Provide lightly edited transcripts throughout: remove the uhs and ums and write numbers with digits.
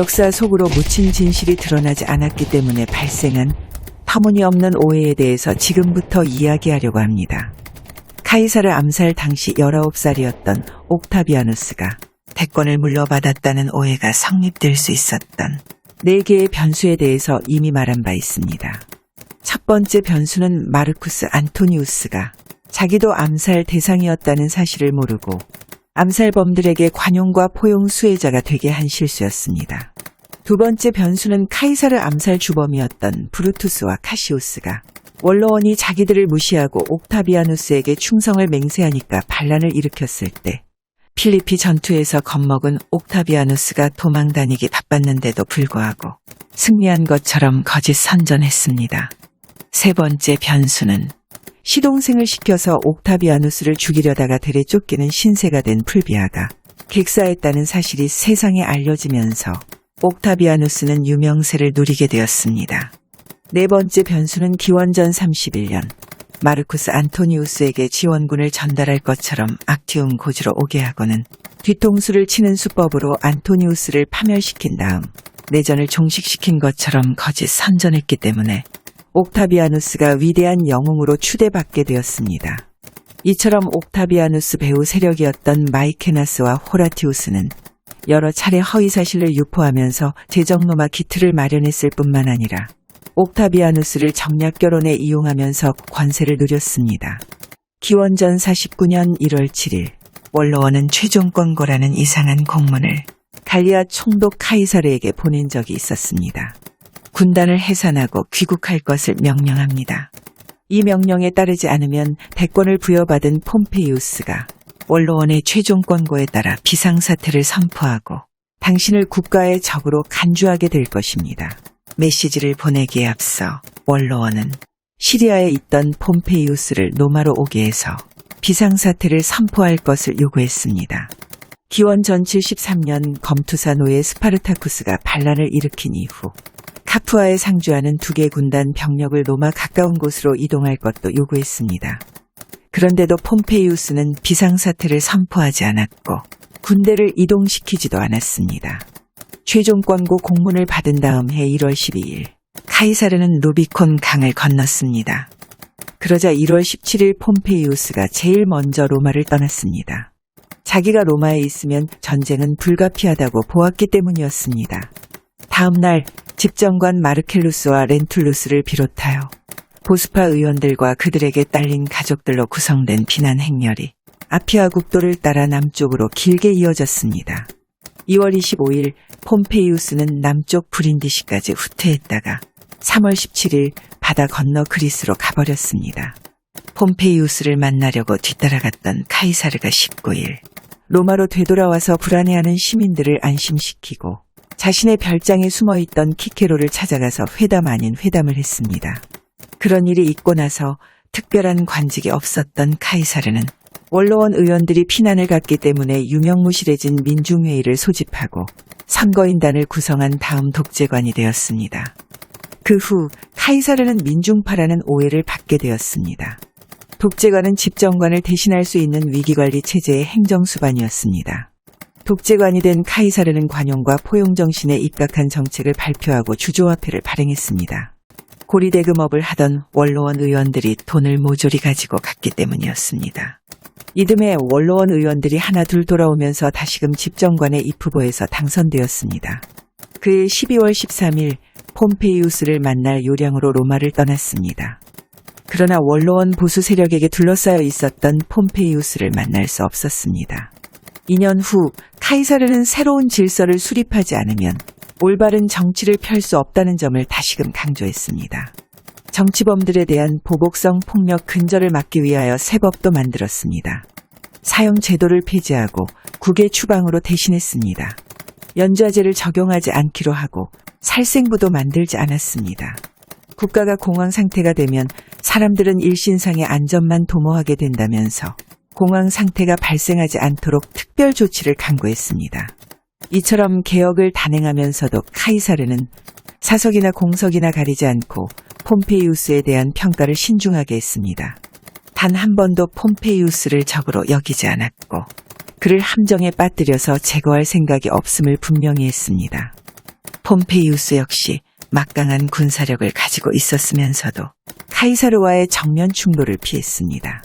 역사 속으로 묻힌 진실이 드러나지 않았기 때문에 발생한 터무니없는 오해에 대해서 지금부터 이야기하려고 합니다. 카이사르 암살 당시 19살이었던 옥타비아누스가 대권을 물려받았다는 오해가 성립될 수 있었던 4개의 변수에 대해서 이미 말한 바 있습니다. 첫 번째 변수는 마르쿠스 안토니우스가 자기도 암살 대상이었다는 사실을 모르고 암살범들에게 관용과 포용 수혜자가 되게 한 실수였습니다. 두 번째 변수는 카이사르 암살 주범이었던 브루투스와 카시우스가 원로원이 자기들을 무시하고 옥타비아누스에게 충성을 맹세하니까 반란을 일으켰을 때 필리피 전투에서 겁먹은 옥타비아누스가 도망다니기 바빴는데도 불구하고 승리한 것처럼 거짓 선전했습니다. 세 번째 변수는 시동생을 시켜서 옥타비아누스를 죽이려다가 들에 쫓기는 신세가 된 풀비아가 객사했다는 사실이 세상에 알려지면서 옥타비아누스는 유명세를 누리게 되었습니다. 네 번째 변수는 기원전 31년 마르쿠스 안토니우스에게 지원군을 전달할 것처럼 악티움 고지로 오게 하고는 뒤통수를 치는 수법으로 안토니우스를 파멸시킨 다음 내전을 종식시킨 것처럼 거짓 선전했기 때문에 옥타비아누스가 위대한 영웅으로 추대받게 되었습니다. 이처럼 옥타비아누스 배후 세력이었던 마이케나스와 호라티우스는 여러 차례 허위사실을 유포하면서 제정로마 기틀을 마련했을 뿐만 아니라 옥타비아누스를 정략결혼에 이용하면서 권세를 누렸습니다. 기원전 49년 1월 7일 원로원은 최종 권고라는 이상한 공문을 갈리아 총독 카이사르에게 보낸 적이 있었습니다. 군단을 해산하고 귀국할 것을 명령합니다. 이 명령에 따르지 않으면 대권을 부여받은 폼페이우스가 원로원의 최종 권고에 따라 비상사태를 선포하고 당신을 국가의 적으로 간주하게 될 것입니다. 메시지를 보내기에 앞서 원로원은 시리아에 있던 폼페이우스를 로마로 오게 해서 비상사태를 선포할 것을 요구했습니다. 기원전 73년 검투사 노예 스파르타쿠스가 반란을 일으킨 이후 카푸아에 상주하는 2개 군단 병력을 로마 가까운 곳으로 이동할 것도 요구했습니다. 그런데도 폼페이우스는 비상사태를 선포하지 않았고 군대를 이동시키지도 않았습니다. 최종 권고 공문을 받은 다음 해 1월 12일 카이사르는 루비콘 강을 건넜습니다. 그러자 1월 17일 폼페이우스가 제일 먼저 로마를 떠났습니다. 자기가 로마에 있으면 전쟁은 불가피하다고 보았기 때문이었습니다. 다음 날 집정관 마르켈루스와 렌툴루스를 비롯하여 보스파 의원들과 그들에게 딸린 가족들로 구성된 비난 행렬이 아피아 국도를 따라 남쪽으로 길게 이어졌습니다. 2월 25일 폼페이우스는 남쪽 브린디시까지 후퇴했다가 3월 17일 바다 건너 그리스로 가버렸습니다. 폼페이우스를 만나려고 뒤따라갔던 카이사르가 19일 로마로 되돌아와서 불안해하는 시민들을 안심시키고 자신의 별장에 숨어있던 키케로를 찾아가서 회담 아닌 회담을 했습니다. 그런 일이 있고 나서 특별한 관직이 없었던 카이사르는 원로원 의원들이 피난을 갔기 때문에 유명무실해진 민중회의를 소집하고 선거인단을 구성한 다음 독재관이 되었습니다. 그 후 카이사르는 민중파라는 오해를 받게 되었습니다. 독재관은 집정관을 대신할 수 있는 위기관리 체제의 행정수반이었습니다. 독재관이 된 카이사르는 관용과 포용 정신에 입각한 정책을 발표하고 주조화폐를 발행했습니다. 고리대금업을 하던 원로원 의원들이 돈을 모조리 가지고 갔기 때문이었습니다. 이듬해 원로원 의원들이 하나둘 돌아오면서 다시금 집정관의 입후보에서 당선되었습니다. 그해 12월 13일 폼페이우스를 만날 요량으로 로마를 떠났습니다. 그러나 원로원 보수 세력에게 둘러싸여 있었던 폼페이우스를 만날 수 없었습니다. 2년 후 카이사르는 새로운 질서를 수립하지 않으면 올바른 정치를 펼 수 없다는 점을 다시금 강조했습니다. 정치범들에 대한 보복성 폭력 근절을 막기 위하여 새 법도 만들었습니다. 사형 제도를 폐지하고 국외 추방으로 대신했습니다. 연좌제를 적용하지 않기로 하고 살생부도 만들지 않았습니다. 국가가 공황 상태가 되면 사람들은 일신상의 안전만 도모하게 된다면서 공황 상태가 발생하지 않도록 특별 조치를 강구했습니다. 이처럼 개혁을 단행하면서도 카이사르는 사석이나 공석이나 가리지 않고 폼페이우스에 대한 평가를 신중하게 했습니다. 단 한 번도 폼페이우스를 적으로 여기지 않았고 그를 함정에 빠뜨려서 제거할 생각이 없음을 분명히 했습니다. 폼페이우스 역시 막강한 군사력을 가지고 있었으면서도 카이사르와의 정면 충돌을 피했습니다.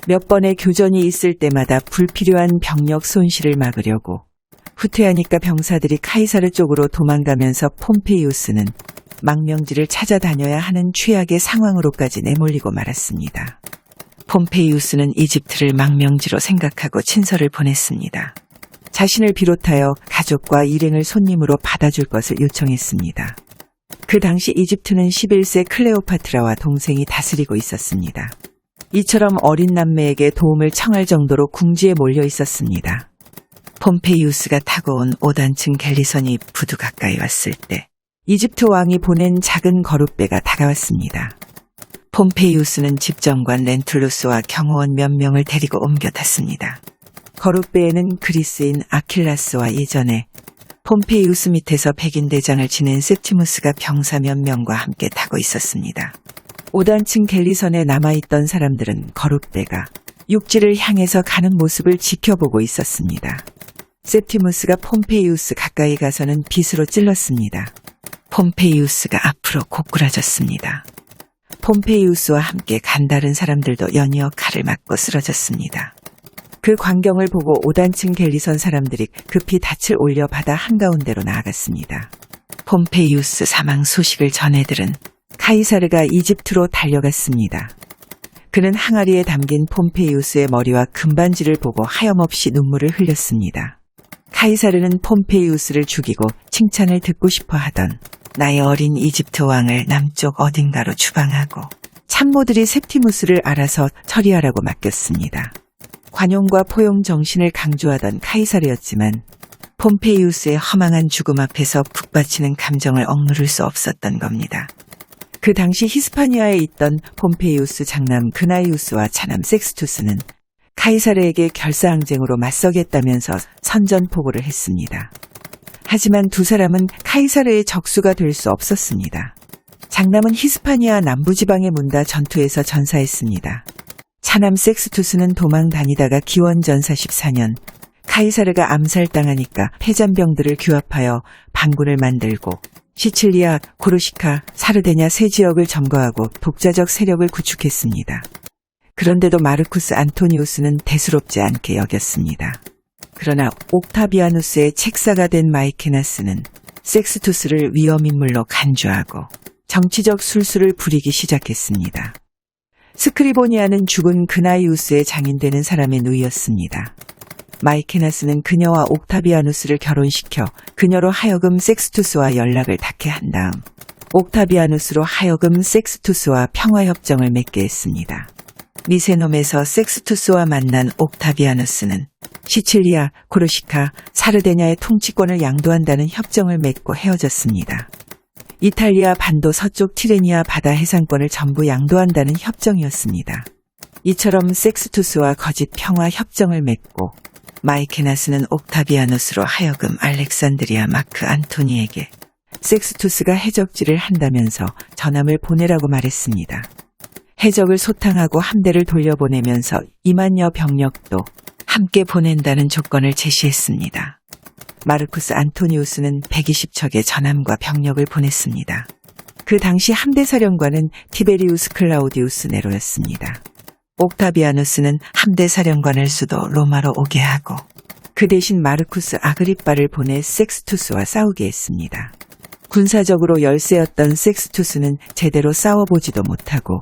몇 번의 교전이 있을 때마다 불필요한 병력 손실을 막으려고 후퇴하니까 병사들이 카이사르 쪽으로 도망가면서 폼페이우스는 망명지를 찾아다녀야 하는 최악의 상황으로까지 내몰리고 말았습니다. 폼페이우스는 이집트를 망명지로 생각하고 친서를 보냈습니다. 자신을 비롯하여 가족과 일행을 손님으로 받아줄 것을 요청했습니다. 그 당시 이집트는 11세 클레오파트라와 동생이 다스리고 있었습니다. 이처럼 어린 남매에게 도움을 청할 정도로 궁지에 몰려 있었습니다. 폼페이우스가 타고 온 5단층 갤리선이 부두 가까이 왔을 때 이집트 왕이 보낸 작은 거룻배가 다가왔습니다. 폼페이우스는 집정관 렌툴루스와 경호원 몇 명을 데리고 옮겨 탔습니다. 거룻배에는 그리스인 아킬라스와 예전에 폼페이우스 밑에서 백인대장을 지낸 셉티무스가 병사 몇 명과 함께 타고 있었습니다. 5단층 갤리선에 남아있던 사람들은 거룻배가 육지를 향해서 가는 모습을 지켜보고 있었습니다. 셉티무스가 폼페이우스 가까이 가서는 빗으로 찔렀습니다. 폼페이우스가 앞으로 고꾸라졌습니다. 폼페이우스와 함께 간다른 사람들도 연이어 칼을 맞고 쓰러졌습니다. 그 광경을 보고 5단층 갤리선 사람들이 급히 닻을 올려 바다 한가운데로 나아갔습니다. 폼페이우스 사망 소식을 전해 들은 카이사르가 이집트로 달려갔습니다. 그는 항아리에 담긴 폼페이우스의 머리와 금반지를 보고 하염없이 눈물을 흘렸습니다. 카이사르는 폼페이우스를 죽이고 칭찬을 듣고 싶어 하던 나의 어린 이집트 왕을 남쪽 어딘가로 추방하고 참모들이 셉티무스를 알아서 처리하라고 맡겼습니다. 관용과 포용 정신을 강조하던 카이사르였지만 폼페이우스의 허망한 죽음 앞에서 북받치는 감정을 억누를 수 없었던 겁니다. 그 당시 히스파니아에 있던 폼페이우스 장남 그나이우스와 차남 섹스투스는 카이사르에게 결사항쟁으로 맞서겠다면서 선전포고를 했습니다. 하지만 두 사람은 카이사르의 적수가 될 수 없었습니다. 장남은 히스파니아 남부지방에 문다 전투에서 전사했습니다. 차남 섹스투스는 도망 다니다가 기원전사 14년 카이사르가 암살당하니까 패잔병들을 규합하여 반군을 만들고 시칠리아, 코르시카, 사르데냐 세 지역을 점거하고 독자적 세력을 구축했습니다. 그런데도 마르쿠스 안토니우스는 대수롭지 않게 여겼습니다. 그러나 옥타비아누스의 책사가 된 마이케나스는 섹스투스를 위험인물로 간주하고 정치적 술수를 부리기 시작했습니다. 스크리보니아는 죽은 그나이우스의 장인되는 사람의 누이였습니다. 마이케나스는 그녀와 옥타비아누스를 결혼시켜 그녀로 하여금 섹스투스와 연락을 닿게 한 다음 옥타비아누스로 하여금 섹스투스와 평화협정을 맺게 했습니다. 미세놈에서 섹스투스와 만난 옥타비아누스는 시칠리아, 코르시카, 사르데냐의 통치권을 양도한다는 협정을 맺고 헤어졌습니다. 이탈리아 반도 서쪽 티레니아 바다 해상권을 전부 양도한다는 협정이었습니다. 이처럼 섹스투스와 거짓 평화 협정을 맺고 마이케나스는 옥타비아누스로 하여금 알렉산드리아 마크 안토니에게 섹스투스가 해적질을 한다면서 전함을 보내라고 말했습니다. 해적을 소탕하고 함대를 돌려보내면서 2만여 병력도 함께 보낸다는 조건을 제시했습니다. 마르쿠스 안토니우스는 120척의 전함과 병력을 보냈습니다. 그 당시 함대사령관은 티베리우스 클라우디우스 네로였습니다. 옥타비아누스는 함대사령관을 수도 로마로 오게 하고 그 대신 마르쿠스 아그리빠를 보내 섹스투스와 싸우게 했습니다. 군사적으로 열세였던 섹스투스는 제대로 싸워보지도 못하고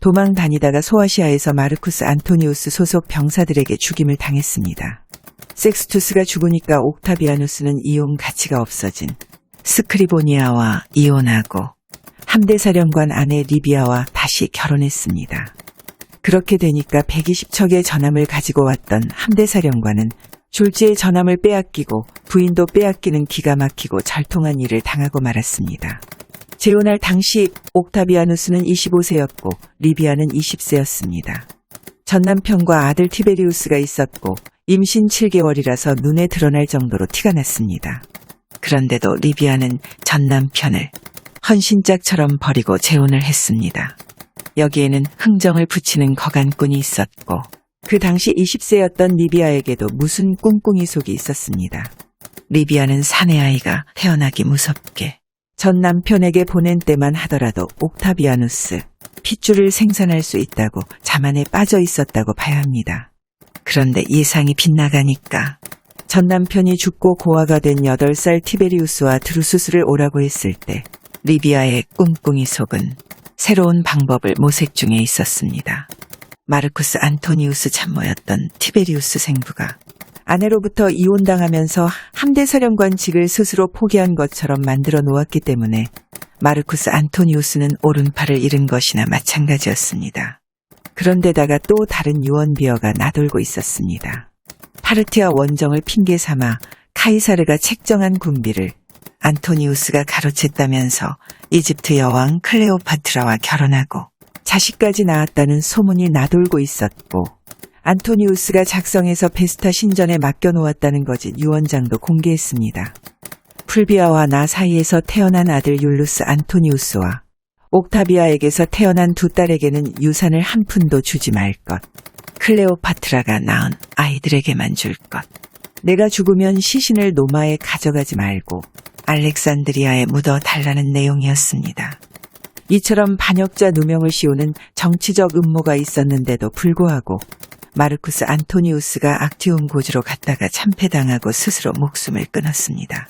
도망 다니다가 소아시아에서 마르쿠스 안토니우스 소속 병사들에게 죽임을 당했습니다. 섹스투스가 죽으니까 옥타비아누스는 이용 가치가 없어진 스크리보니아와 이혼하고 함대사령관 아내 리비아와 다시 결혼했습니다. 그렇게 되니까 120척의 전함을 가지고 왔던 함대사령관은 졸지에 전함을 빼앗기고 부인도 빼앗기는 기가 막히고 절통한 일을 당하고 말았습니다. 재혼할 당시 옥타비아누스는 25세였고 리비아는 20세였습니다. 전 남편과 아들 티베리우스가 있었고 임신 7개월이라서 눈에 드러날 정도로 티가 났습니다. 그런데도 리비아는 전 남편을 헌신짝처럼 버리고 재혼을 했습니다. 여기에는 흥정을 붙이는 거간꾼이 있었고 그 당시 20세였던 리비아에게도 무슨 꿍꿍이 속이 있었습니다. 리비아는 사내 아이가 태어나기 무섭게 전 남편에게 보낸 때만 하더라도 옥타비아누스, 핏줄을 생산할 수 있다고 자만에 빠져 있었다고 봐야 합니다. 그런데 예상이 빗나가니까 전 남편이 죽고 고아가 된 8살 티베리우스와 드루수스를 오라고 했을 때 리비아의 꿍꿍이 속은 새로운 방법을 모색 중에 있었습니다. 마르쿠스 안토니우스 참모였던 티베리우스 생부가 아내로부터 이혼당하면서 함대 사령관직을 스스로 포기한 것처럼 만들어 놓았기 때문에 마르쿠스 안토니우스는 오른팔을 잃은 것이나 마찬가지였습니다. 그런데다가 또 다른 유언비어가 나돌고 있었습니다. 파르티아 원정을 핑계 삼아 카이사르가 책정한 군비를 안토니우스가 가로챘다면서 이집트 여왕 클레오파트라와 결혼하고 자식까지 낳았다는 소문이 나돌고 있었고, 안토니우스가 작성해서 베스타 신전에 맡겨놓았다는 거짓 유언장도 공개했습니다. 풀비아와 나 사이에서 태어난 아들 율루스 안토니우스와 옥타비아에게서 태어난 두 딸에게는 유산을 한 푼도 주지 말 것. 클레오파트라가 낳은 아이들에게만 줄 것. 내가 죽으면 시신을 노마에 가져가지 말고 알렉산드리아에 묻어달라는 내용이었습니다. 이처럼 반역자 누명을 씌우는 정치적 음모가 있었는데도 불구하고 마르쿠스 안토니우스가 악티움 고지로 갔다가 참패당하고 스스로 목숨을 끊었습니다.